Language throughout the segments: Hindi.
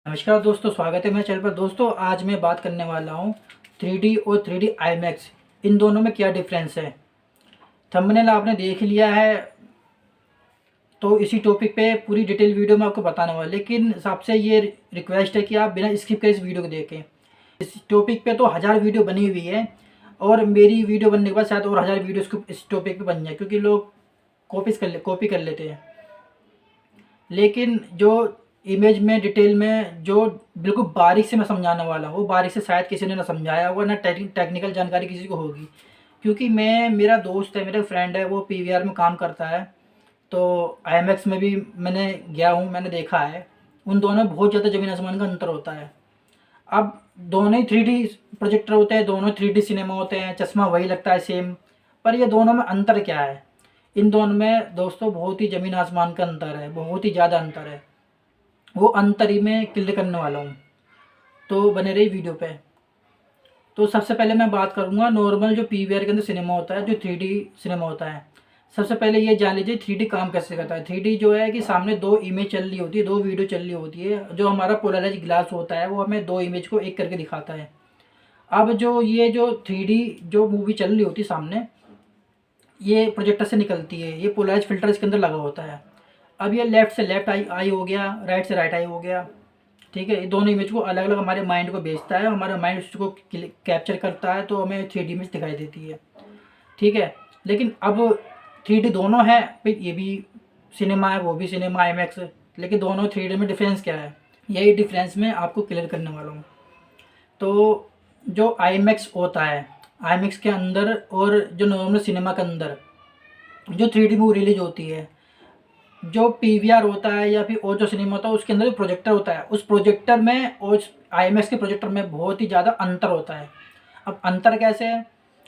नमस्कार दोस्तों, स्वागत है मेरे चैनल पर। दोस्तों, आज मैं बात करने वाला हूँ 3D और 3D IMAX, इन दोनों में क्या डिफरेंस है। थंबनेल आपने देख लिया है, तो इसी टॉपिक पे पूरी डिटेल वीडियो में आपको बताने वाला, लेकिन सबसे ये रिक्वेस्ट है कि आप बिना स्किप करे इस वीडियो को देखें। इस टॉपिक पे तो 1000 वीडियो बनी हुई है, और मेरी वीडियो बनने के बाद शायद और 1000 वीडियो इस टॉपिक पे बन जाए, क्योंकि लोग कॉपी कर लेते हैं। लेकिन जो इमेज में डिटेल में जो बिल्कुल बारीक से मैं समझाने वाला हूँ, वो बारीक से शायद किसी ने ना समझाया होगा, ना टेक्निकल जानकारी किसी को होगी। क्योंकि मेरा दोस्त है, मेरा फ्रेंड है, वो पीवीआर में काम करता है, तो आईएमएक्स में भी मैंने गया हूँ, मैंने देखा है। उन दोनों में बहुत ज़्यादा ज़मीन आसमान का अंतर होता है। अब दोनों ही 3D प्रोजेक्टर होते हैं, दोनों 3D सिनेमा होते हैं, चश्मा वही लगता है सेम, पर ये दोनों में अंतर क्या है। इन दोनों में दोस्तों बहुत ही ज़मीन आसमान का अंतर है, बहुत ही ज़्यादा अंतर है। वो अंतर ही मैं क्लियर करने वाला हूँ, तो बने रही वीडियो पे। तो सबसे पहले मैं बात करूँगा नॉर्मल जो पीवीआर के अंदर सिनेमा होता है, जो 3D सिनेमा होता है। सबसे पहले ये जान लीजिए 3D काम कैसे करता है। 3D जो है कि सामने दो इमेज चल रही होती है, दो वीडियो चल रही होती है। जो हमारा पोलराइज ग्लास होता है वो हमें दो इमेज को एक करके दिखाता है। अब जो 3D जो मूवी चल रही होती है सामने, ये प्रोजेक्टर से निकलती है, ये पोलराइज फिल्टर इसके अंदर लगा होता है। अब ये लेफ़्ट से लेफ़्ट आई हो गया, राइट से राइट आई हो गया, ठीक है। ये दोनों इमेज को अलग अलग हमारे माइंड को भेजता है, हमारा माइंड उसको कैप्चर करता है, तो हमें 3D इमेज दिखाई देती है, ठीक है। लेकिन अब 3D दोनों है, फिर ये भी सिनेमा है, वो भी सिनेमा IMAX, लेकिन दोनों 3D में डिफरेंस क्या है, यही डिफरेंस मैं आपको क्लियर करने वाला हूँ। तो जो IMAX होता है, IMAX के अंदर और जो नॉर्मल सिनेमा के अंदर जो 3D मूवी रिलीज होती है, जो पीवीआर होता है या फिर और जो सिनेमा होता है, उसके अंदर जो प्रोजेक्टर होता है, उस प्रोजेक्टर में और आईएमएक्स के प्रोजेक्टर में बहुत ही ज़्यादा अंतर होता है। अब अंतर कैसे है,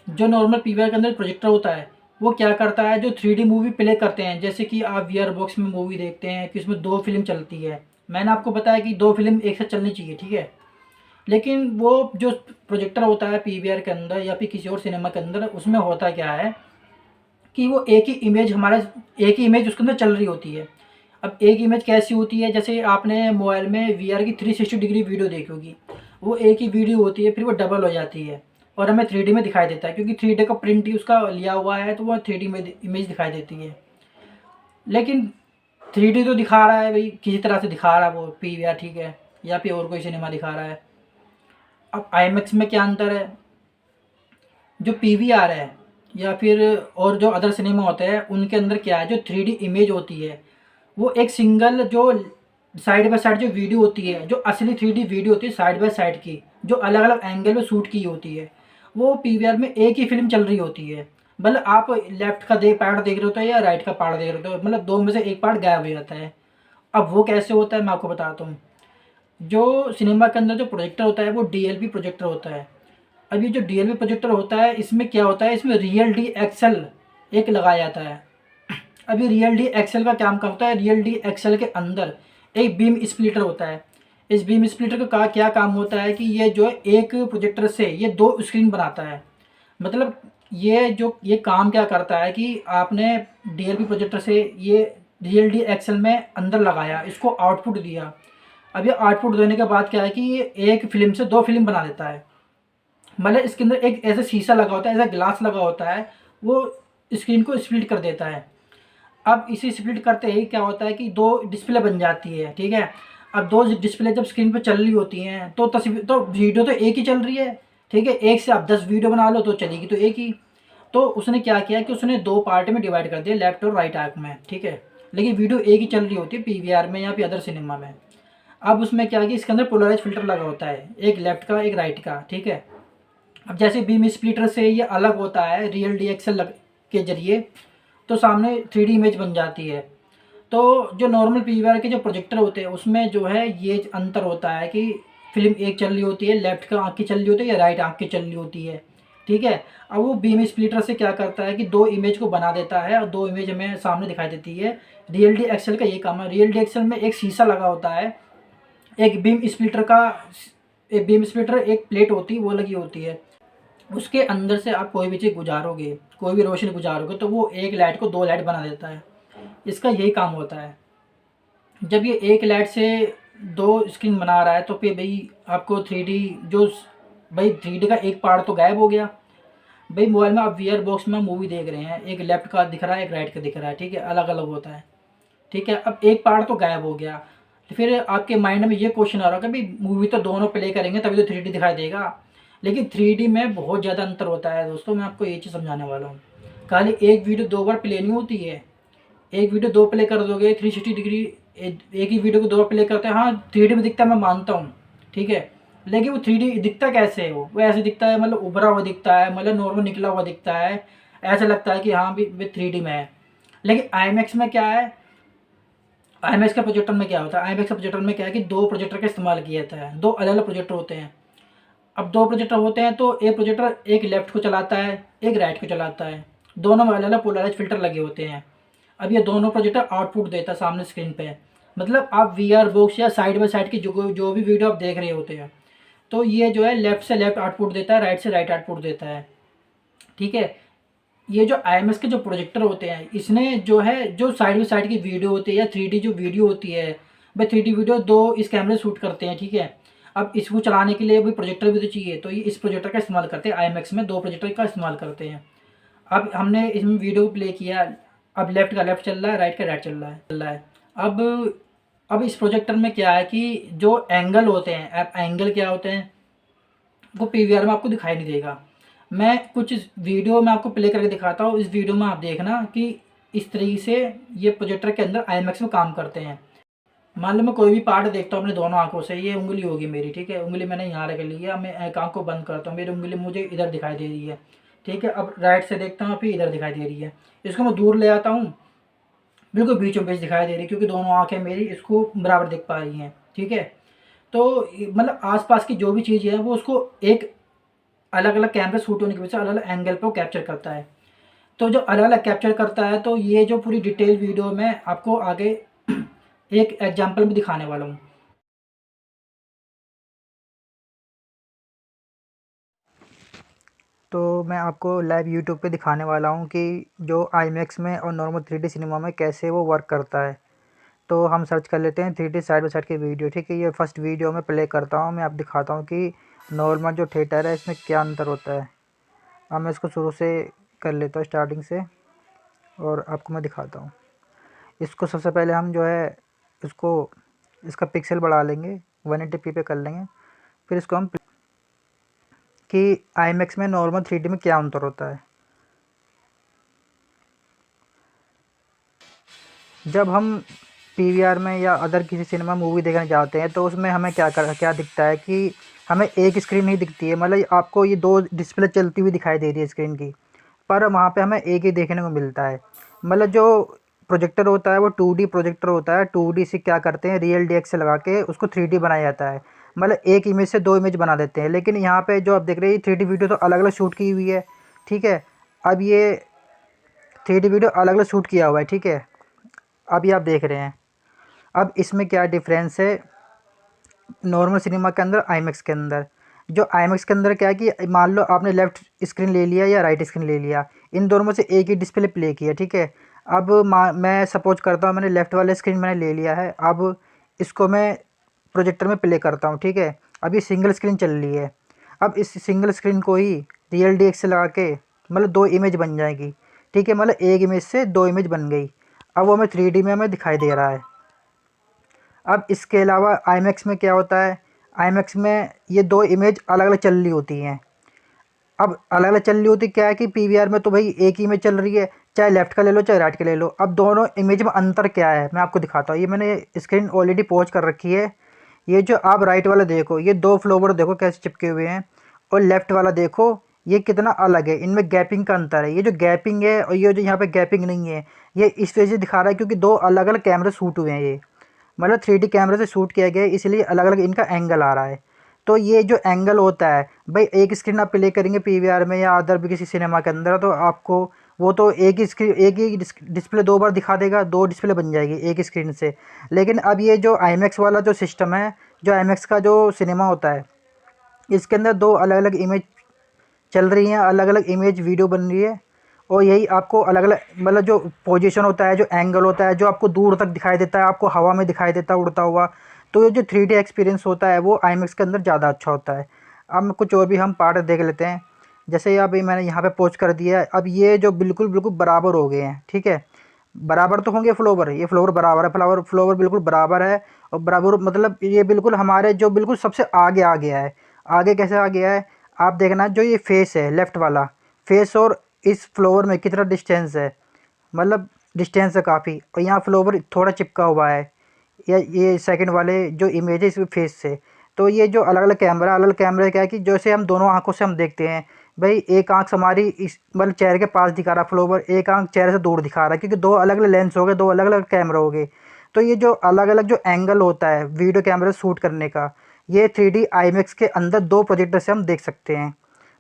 जो नॉर्मल पीवीआर के अंदर प्रोजेक्टर होता है, वो क्या करता है, जो 3D मूवी प्ले करते हैं, जैसे कि आप वीआर बॉक्स में मूवी देखते हैं कि उसमें दो फिल्म चलती है। मैंने आपको बताया कि दो फिल्म एक साथ चलनी चाहिए, ठीक है। लेकिन वो जो प्रोजेक्टर होता है पीवीआर के अंदर या फिर किसी और सिनेमा के अंदर, उसमें होता क्या है कि वो एक ही इमेज उसके अंदर चल रही होती है। अब एक इमेज कैसी होती है, जैसे आपने मोबाइल में वीआर की 360 डिग्री वीडियो देखी होगी, वो एक ही वीडियो होती है, फिर वो डबल हो जाती है और हमें 3D में दिखाई देता है, क्योंकि 3D का प्रिंट ही उसका लिया हुआ है, तो वो 3D में इमेज दिखाई देती है। लेकिन 3D तो दिखा रहा है भाई, किसी तरह से दिखा रहा है वो पीवीआर, ठीक है, या फिर और कोई सिनेमा दिखा रहा है। अब आईएमएक्स में क्या अंतर है, जो पीवीआर है या फिर और जो अदर सिनेमा होते हैं, उनके अंदर क्या है, जो 3D इमेज होती है, वो एक सिंगल जो साइड बाय साइड जो वीडियो होती है, जो असली 3D वीडियो होती है साइड बाय साइड की, जो अलग अलग एंगल में शूट की होती है, वो पीवीआर में एक ही फिल्म चल रही होती है। मतलब आप लेफ्ट का पार्ट देख रहे होते हो या राइट का पार्ट देख रहे होते हो, मतलब दो में से एक पार्ट गायब हो जाता है। अब वो कैसे होता है मैं आपको बताता हूँ। जो सिनेमा के अंदर जो प्रोजेक्टर होता है, वो डीएलपी प्रोजेक्टर होता है। अब ये जो डीएलपी प्रोजेक्टर होता है, इसमें क्या होता है, इसमें रियल डी एक्सएल एक लगाया जाता है। अभी रियल डी एक्सएल का काम होता है, रियल डी एक्सएल के अंदर एक बीम स्प्लिटर होता है। इस बीम स्प्लिटर का क्या काम होता है कि ये जो है एक प्रोजेक्टर से ये दो स्क्रीन बनाता है। मतलब ये काम क्या करता है कि आपने डीएलपी प्रोजेक्टर से ये रियल डी एक्सएल में अंदर लगाया, इसको आउटपुट दिया। अब ये आउटपुट देने के बाद क्या है कि ये एक फिल्म से दो फिल्म बना देता है। मतलब इसके अंदर एक ऐसा शीशा लगा होता है, ऐसा ग्लास लगा होता है, वो स्क्रीन को स्प्लिट कर देता है। अब इसे स्प्लिट करते ही क्या होता है कि दो डिस्प्ले बन जाती है, ठीक है। अब दो डिस्प्ले जब स्क्रीन पर चल रही होती हैं, तो तस्वीर तो वीडियो तो एक ही चल रही है, ठीक है। एक से आप 10 वीडियो बना लो तो चलेगी तो एक ही। तो उसने क्या किया कि उसने दो पार्ट में डिवाइड कर दिया, लेफ्ट और राइट आर्क में, ठीक है। लेकिन वीडियो एक ही चल रही होती है पीवीआर में या फिर अदर सिनेमा में। अब उसमें क्या कि इसके अंदर पोलराइज फिल्टर लगा होता है, एक लेफ्ट का एक राइट का, ठीक है। अब जैसे बीम स्प्लिटर से ये अलग होता है रियल डी एक्सएल के जरिए, तो सामने 3D इमेज बन जाती है। तो जो नॉर्मल पीवीआर के जो प्रोजेक्टर होते हैं, उसमें जो है ये अंतर होता है कि फिल्म एक चल रही होती है, लेफ्ट का आँख की चल रही होती है या राइट आँख की चल रही होती है, ठीक है। अब वो बीम स्प्लिटर से क्या करता है कि दो इमेज को बना देता है और दो इमेज हमें सामने दिखाई देती है। रियल डी एक्सएल का ये काम है। रियल डी एक्सएल में एक शीशा लगा होता है, एक बीम स्प्लिटर एक प्लेट होती है, वो लगी होती है। उसके अंदर से आप कोई भी चीज़ गुजारोगे, कोई भी रोशनी गुजारोगे, तो वो एक लाइट को दो लाइट बना देता है। इसका यही काम होता है। जब ये एक लाइट से दो स्क्रीन बना रहा है तो फिर भाई आपको थ्री डी जो भाई थ्री डी का एक पार्ट तो गायब हो गया। भाई मोबाइल में आप वी आर बॉक्स में मूवी देख रहे हैं, एक लेफ्ट का दिख रहा है, एक राइट का दिख रहा है, ठीक है, अलग अलग होता है, ठीक है। अब एक पार्ट तो गायब हो गया, तो फिर आपके माइंड में ये क्वेश्चन आ रहा है कि भाई मूवी तो दोनों प्ले करेंगे तभी तो थ्री डी दिखाई देगा। लेकिन थ्री डी में बहुत ज़्यादा अंतर होता है दोस्तों, मैं आपको ये चीज़ समझाने वाला हूँ। खाली एक वीडियो दो बार प्ले नहीं होती है। एक वीडियो दो प्ले कर दोगे 360 डिग्री, एक ही वीडियो को दो बार प्ले करते हैं, हाँ थ्री डी में दिखता है, मैं मानता हूँ, ठीक है। लेकिन वो थ्री डी दिखता कैसे है, वो ऐसे दिखता है, मतलब उभरा हुआ दिखता है, मतलब नॉर्मल निकला हुआ दिखता है, ऐसा लगता है कि हाँ भी थ्री डी में है। लेकिन आईमैक्स में क्या है, आईमैक्स के प्रोजेक्टर में क्या होता है, आईमैक्स के प्रोजेक्टर में क्या है कि दो प्रोजेक्टर का इस्तेमाल किया जाता है, दो अलग अलग प्रोजेक्टर होते हैं। अब दो प्रोजेक्टर होते हैं तो एक प्रोजेक्टर एक लेफ्ट को चलाता है, एक राइट को चलाता है, दोनों में अलग अलग पोलराइज फिल्टर लगे होते हैं। अब ये दोनों प्रोजेक्टर आउटपुट देता है सामने स्क्रीन पे। मतलब आप वी आर बॉक्स या साइड बाय साइड की जो भी वीडियो आप देख रहे होते हैं, तो ये जो है लेफ्ट से लेफ्ट आउटपुट देता है, राइट से राइट आउटपुट देता है, ठीक है। ये जो आईएमएस के जो प्रोजेक्टर होते हैं, इसने जो है जो साइड बाई साइड की वीडियो होती है या थ्री डी जो वीडियो होती है, भाई थ्री डी वीडियो दो इस कैमरे शूट करते हैं, ठीक है। अब इसको चलाने के लिए भाई प्रोजेक्टर भी तो चाहिए, तो ये इस प्रोजेक्टर का इस्तेमाल करते हैं, आईएमएक्स में दो प्रोजेक्टर का इस्तेमाल करते हैं। अब हमने इसमें वीडियो प्ले किया, अब लेफ्ट का लेफ्ट चल रहा है, राइट का राइट चल रहा है। अब इस प्रोजेक्टर में क्या है कि जो एंगल होते हैं, अब एंगल क्या होते हैं वो पीवीआर में आपको दिखाई नहीं देगा। मैं कुछ इस वीडियो में आपको प्ले करके दिखाता हूँ, इस वीडियो में आप देखना कि इस तरीके से ये प्रोजेक्टर के अंदर आईमैक्स में काम करते हैं। मान लो मैं कोई भी पार्ट देखता हूँ अपने दोनों आंखों से, ये उंगली होगी मेरी, ठीक है, उंगली मैंने यहाँ रख ली है, मैं एक आंख को बंद करता हूँ, मेरी उंगली मुझे इधर दिखाई दे रही है, ठीक है। अब राइट से देखता हूँ, फिर इधर दिखाई दे रही है। इसको मैं दूर ले आता हूँ, बिल्कुल बीचों बीच दिखाई दे रही है, क्योंकि दोनों आंखें मेरी इसको बराबर देख पा रही हैं, ठीक है। तो मतलब आसपास की जो भी चीज़ है वो उसको एक अलग अलग कैमरे शूट होने की वजह से अलग अलग एंगल पे वो कैप्चर करता है। तो जो अलग अलग कैप्चर करता है, तो ये जो पूरी डिटेल वीडियो मैं आपको आगे एक एग्जांपल भी दिखाने वाला हूँ। तो मैं आपको लाइव यूट्यूब पे दिखाने वाला हूँ कि जो आईमैक्स में और नॉर्मल थ्री डी सिनेमा में कैसे वो वर्क करता है। तो हम सर्च कर लेते हैं three D side by side की वीडियो, ठीक है। ये फर्स्ट वीडियो में प्ले करता हूँ, मैं आप दिखाता हूँ कि नॉर्मल जो थिएटर है इसमें क्या अंतर होता है। अब मैं इसको शुरू से कर लेता हूँ, स्टार्टिंग से, और आपको मैं दिखाता हूँ। इसको सबसे पहले हम जो है इसको इसका पिक्सल बढ़ा लेंगे, 180p पे कर लेंगे। फिर इसको हम कि आईमैक्स में नॉर्मल 3D में क्या अंतर होता है। जब हम पीवीआर में या अदर किसी सिनेमा मूवी देखने जाते हैं तो उसमें हमें क्या दिखता है कि हमें एक स्क्रीन नहीं दिखती है, मतलब आपको ये दो डिस्प्ले चलती हुई दिखाई दे रही है स्क्रीन की, पर वहाँ पे हमें एक ही देखने को मिलता है। मतलब जो प्रोजेक्टर होता है वो 2D प्रोजेक्टर होता है, 2D से क्या करते हैं रियल DX से लगा के उसको 3D बनाया जाता है, मतलब एक इमेज से दो इमेज बना देते हैं। लेकिन यहाँ पे जो आप देख रहे हैं 3D वीडियो तो अलग अलग शूट की हुई है, ठीक है। अब ये 3D वीडियो अलग अलग शूट किया हुआ है, ठीक है। अब ये आप देख रहे हैं। अब इसमें क्या डिफरेंस है नॉर्मल सिनेमा के अंदर आईमैक्स के अंदर। जो आईमैक्स के अंदर क्या है कि मान लो आपने लेफ़्ट स्क्रीन ले लिया या राइट स्क्रीन ले लिया, इन दोनों में से एक ही डिस्प्ले प्ले किया, ठीक है। अब मैं सपोज करता हूँ मैंने लेफ़्ट वाले स्क्रीन मैंने ले लिया है, अब इसको मैं प्रोजेक्टर में प्ले करता हूँ, ठीक है। अब ये सिंगल स्क्रीन चल रही है, अब इस सिंगल स्क्रीन को ही रियल DX से लगा के मतलब दो इमेज बन जाएगी, ठीक है। मतलब एक इमेज से दो इमेज बन गई, अब वो हमें 3D में हमें दिखाई दे रहा है। अब इसके अलावा आईमैक्स में क्या होता है, आईमैक्स में ये दो इमेज अलग अलग चल रही होती हैं। अब अलग अलग चल रही होती क्या है कि पीवीआर में तो भाई एक ही इमेज चल रही है, चाहे लेफ्ट का ले लो चाहे राइट का ले लो। अब दोनों इमेज में अंतर क्या है मैं आपको दिखाता हूँ। ये मैंने स्क्रीन ऑलरेडी पॉज कर रखी है। ये जो आप राइट वाला देखो, ये दो फ्लोवर देखो कैसे चिपके हुए हैं, और लेफ्ट वाला देखो ये कितना अलग है, इनमें गैपिंग का अंतर है। ये जो गैपिंग है और ये जो यहाँ पे गैपिंग नहीं है, ये इस वजह से दिखा रहा है क्योंकि दो अलग अलग कैमरे शूट हुए हैं। ये मतलब 3D कैमरे से शूट किया गया है, इसलिए अलग अलग इनका एंगल आ रहा है। तो ये जो एंगल होता है भाई, एक स्क्रीन आप प्ले करेंगे पीवीआर में या अदर भी किसी सिनेमा के अंदर, तो आपको वो तो एक ही स्क्रीन एक ही डिस्प्ले दो बार दिखा देगा, दो डिस्प्ले बन जाएगी एक स्क्रीन से। लेकिन अब ये जो आईमैक्स वाला जो सिस्टम है, जो आईमैक्स का जो सिनेमा होता है, इसके अंदर दो अलग अलग इमेज चल रही हैं, अलग अलग इमेज वीडियो बन रही है, और यही आपको अलग अलग मतलब जो पोजीशन होता है, जो एंगल होता है, जो आपको दूर तक दिखाई देता है, आपको हवा में दिखाई देता है उड़ता हुआ, तो ये जो 3D एक्सपीरियंस होता है वो IMAX के अंदर ज़्यादा अच्छा होता है। अब कुछ और भी हम पार्ट देख लेते हैं। जैसे अभी मैंने यहाँ पे पॉज कर दिया है, अब ये जो बिल्कुल बिल्कुल बराबर हो गए हैं, ठीक है। बराबर तो होंगे फ्लोवर, ये फ्लोवर बराबर है, फ्लोवर बिल्कुल बराबर है। और बराबर मतलब ये बिल्कुल हमारे जो बिल्कुल सबसे आगे आ गया है। आगे कैसे आ गया है, आप देखना जो ये फेस है लेफ़्ट वाला फेस और इस फ्लोवर में कितना डिस्टेंस है, मतलब डिस्टेंस है काफ़ी। और यहाँ फ्लोवर थोड़ा चिपका हुआ है, या ये सेकंड वाले जो इमेज है इस फेस से। तो ये जो अलग अलग कैमरा क्या है कि जैसे हम दोनों आंखों से हम देखते हैं, भाई एक आंख हमारी इस मतलब चेहरे के पास दिखा रहा फ्लोवर, एक आंख चेहरे से दूर दिखा रहा है, क्योंकि दो अलग अलग लेंस हो गए, दो अलग अलग कैमरा हो गए। तो ये जो अलग अलग जो एंगल होता है वीडियो कैमरा शूट करने का, ये 3D IMAX के अंदर दो प्रोजेक्टर से हम देख सकते हैं।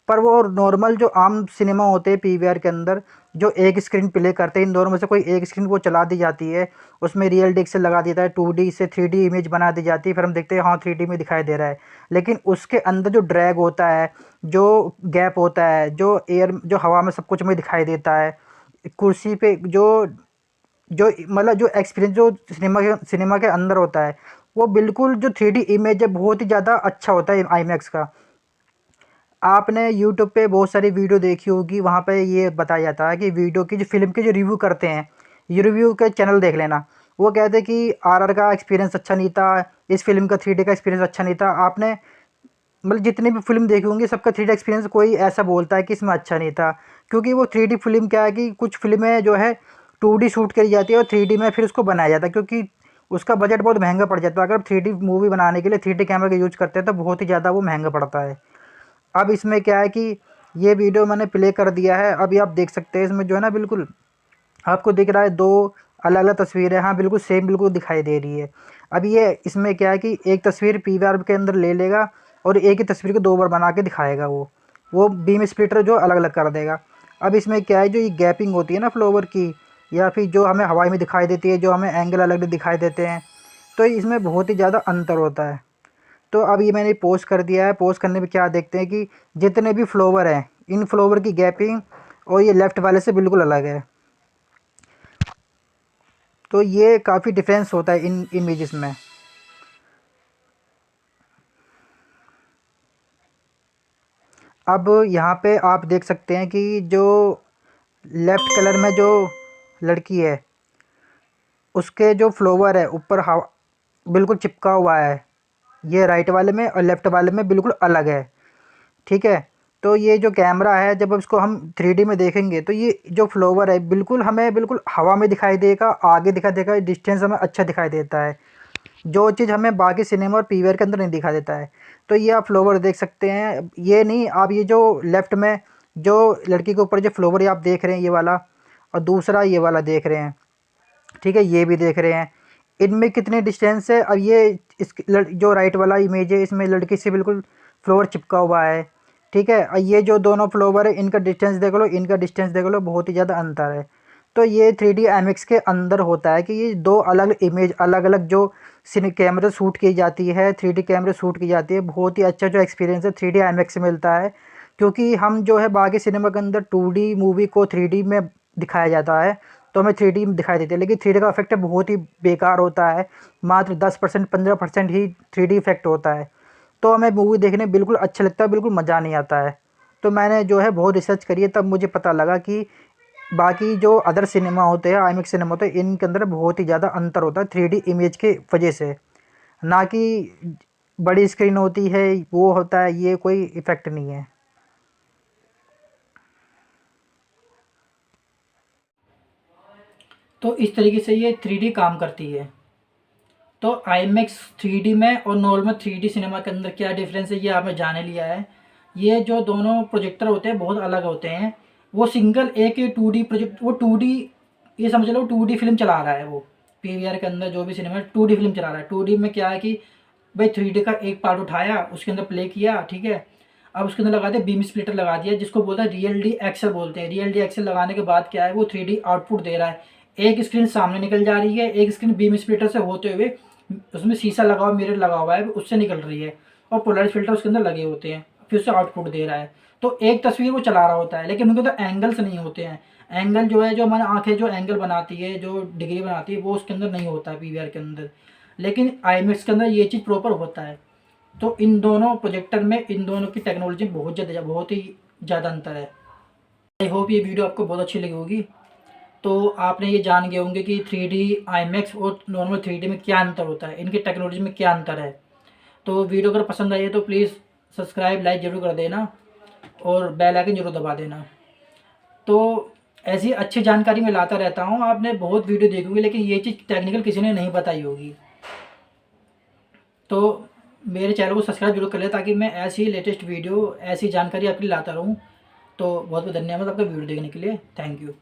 पर वो नॉर्मल जो आम सिनेमा होते हैं PVR के अंदर, जो एक स्क्रीन प्ले करते हैं, इन दोनों में से कोई एक स्क्रीन वो चला दी जाती है, उसमें रियल डिस्क से लगा देता है, 2D से 3D इमेज बना दी जाती है, फिर हम देखते हैं हाँ 3D में दिखाई दे रहा है। लेकिन उसके अंदर जो ड्रैग होता है, जो गैप होता है, जो एयर जो हवा में सब कुछ हमें दिखाई देता है, कुर्सी पे जो जो मतलब जो एक्सपीरियंस जो सिनेमा के अंदर होता है, वो बिल्कुल जो 3D इमेज है बहुत ही ज़्यादा अच्छा होता है IMAX का। आपने यूट्यूब पे बहुत सारी वीडियो देखी होगी, वहाँ पे ये बताया जाता है कि वीडियो की जो फ़िल्म की जो रिव्यू करते हैं, ये रिव्यू के चैनल देख लेना। वो कहते हैं कि RR का एक्सपीरियंस अच्छा नहीं था, इस फ़िल्म का 3D का एक्सपीरियंस अच्छा नहीं था। आपने मतलब जितनी भी फ़िल्म देखी होंगी सबका 3D एक्सपीरियंस कोई ऐसा बोलता है कि इसमें अच्छा नहीं था, क्योंकि वो 3D फ़िल्म क्या है कि कुछ फ़िल्में जो है 2D शूट करी जाती है और 3D में फिर उसको बनाया जाता है, क्योंकि उसका बजट बहुत महंगा पड़ जाता है। अगर 3D मूवी बनाने के लिए 3D कैमरा का यूज़ करते हैं तो बहुत ही ज़्यादा वो महंगा पड़ता है। अब इसमें क्या है कि ये वीडियो मैंने प्ले कर दिया है, अभी आप देख सकते हैं इसमें जो है ना बिल्कुल आपको दिख रहा है दो अलग अलग तस्वीरें, हाँ बिल्कुल सेम बिल्कुल दिखाई दे रही है। अब ये इसमें क्या है कि एक तस्वीर PVR के अंदर ले लेगा और एक ही तस्वीर को दो बार बना के दिखाएगा, वो बीम स्प्लिटर जो अलग अलग कर देगा। अब इसमें क्या है, जो ये गैपिंग होती है ना फ्लोवर की, या फिर जो हमें हवाई में दिखाई देती है, जो हमें एंगल अलग अलग दिखाई देते हैं, तो इसमें बहुत ही ज़्यादा अंतर होता है। तो अब ये मैंने पोस्ट कर दिया है। पोस्ट करने पे क्या देखते हैं कि जितने भी फ्लोवर हैं, इन फ्लोवर की गैपिंग और ये लेफ़्ट वाले से बिल्कुल अलग है। तो ये काफ़ी डिफरेंस होता है इन इमेजेस में। अब यहाँ पे आप देख सकते हैं कि जो लेफ़्ट कलर में जो लड़की है, उसके जो फ्लोवर है ऊपर हवा बिल्कुल चिपका हुआ है, ये राइट वाले में और लेफ़्ट वाले में बिल्कुल अलग है, ठीक है। तो ये जो कैमरा है जब इसको हम 3D में देखेंगे तो ये जो फ्लोवर है बिल्कुल हमें बिल्कुल हवा में दिखाई देगा, आगे दिखाई देगा, डिस्टेंस हमें अच्छा दिखाई देता है, जो चीज़ हमें बाकी सिनेमा और PVR के अंदर नहीं दिखा देता है। तो ये आप फ्लोवर देख सकते हैं, ये नहीं आप ये जो लेफ़्ट में जो लड़की के ऊपर जो फ्लोवर ये आप देख रहे हैं ये वाला, और दूसरा ये वाला देख रहे हैं, ठीक है, ये भी देख रहे हैं, इनमें कितने डिस्टेंस है। अब ये जो राइट वाला इमेज है इसमें लड़की से बिल्कुल फ्लोवर चिपका हुआ है, ठीक है। और ये जो दोनों फ्लोवर है इनका डिस्टेंस देख लो, इनका डिस्टेंस देख लो, बहुत ही ज़्यादा अंतर है। तो ये 3D IMAX के अंदर होता है कि ये दो अलग इमेज अलग अलग जो सिने कैमरे शूट की जाती है, 3D कैमरे शूट की जाती है, बहुत ही अच्छा जो एक्सपीरियंस है 3D IMAX से मिलता है। क्योंकि हम जो है बाकी सिनेमा के अंदर 2D मूवी को 3D में दिखाया जाता है, तो हमें 3D में दिखाई देती है, लेकिन 3D का इफेक्ट बहुत ही बेकार होता है, मात्र 10% 15% ही 3D इफेक्ट होता है। तो हमें मूवी देखने में बिल्कुल अच्छा लगता है, बिल्कुल मज़ा नहीं आता है। तो मैंने जो है बहुत रिसर्च करी है, तब मुझे पता लगा कि बाकी जो अदर सिनेमा होते हैं IMAX सिनेमा होते हैं इनके अंदर बहुत ही ज़्यादा अंतर होता है 3D इमेज के वजह से, ना कि बड़ी स्क्रीन होती है वो होता है, ये कोई इफ़ेक्ट नहीं है। तो इस तरीके से ये 3D काम करती है। तो IMAX 3D में और नॉर्मल 3D सिनेमा के अंदर क्या डिफरेंस है ये आपने जान लिया है। ये जो दोनों प्रोजेक्टर होते हैं बहुत अलग होते हैं। वो सिंगल एक ही 2D प्रोजेक्ट, वो 2D, ये समझ लो 2D फिल्म चला रहा है वो, PVR के अंदर जो भी सिनेमा 2D फिल्म चला रहा है। 2D में क्या है कि भाई 3D का एक पार्ट उठाया, उसके अंदर प्ले किया, ठीक है। अब उसके अंदर लगा दिया बीम स्प्लिटर लगा दिया, जिसको बोलते हैं रियल डी एक्सल बोलते हैं। रियल डी एक्सल लगाने के बाद क्या है, वो 3D आउटपुट दे रहा है। एक स्क्रीन सामने निकल जा रही है, एक स्क्रीन बीम स्प्लिटर से होते हुए उसमें शीशा लगा हुआ, मिरर लगा हुआ है, उससे निकल रही है, और पोलराइज फिल्टर उसके अंदर लगे होते हैं, फिर उससे आउटपुट दे रहा है। तो एक तस्वीर वो चला रहा होता है, लेकिन उनके तो एंगल्स नहीं होते हैं। एंगल जो है, जो हमारी आंखें जो एंगल बनाती है, जो डिग्री बनाती है, वो उसके अंदर नहीं होता है PVR के अंदर। लेकिन IMAX के अंदर ये चीज़ प्रॉपर होता है। तो इन दोनों प्रोजेक्टर में इन दोनों की टेक्नोलॉजी बहुत ही ज़्यादा अंतर है। आई होप ये वीडियो आपको बहुत अच्छी लगी होगी। तो आपने ये जान गए होंगे कि 3D IMAX और नॉर्मल 3D में क्या अंतर होता है, इनकी टेक्नोलॉजी में क्या अंतर है। तो वीडियो अगर पसंद आई है तो प्लीज़ सब्सक्राइब लाइक ज़रूर कर देना और बेल आइकन ज़रूर दबा देना। तो ऐसी अच्छी जानकारी मैं लाता रहता हूँ, आपने बहुत वीडियो देखी होगी लेकिन ये चीज़ टेक्निकल किसी ने नहीं बताई होगी। तो मेरे चैनल को सब्सक्राइब जरूर कर लें ताकि मैं ऐसी लेटेस्ट वीडियो ऐसी जानकारी आपके लिए लाता रहूँ। तो बहुत बहुत धन्यवाद आपका वीडियो देखने के लिए। Thank you.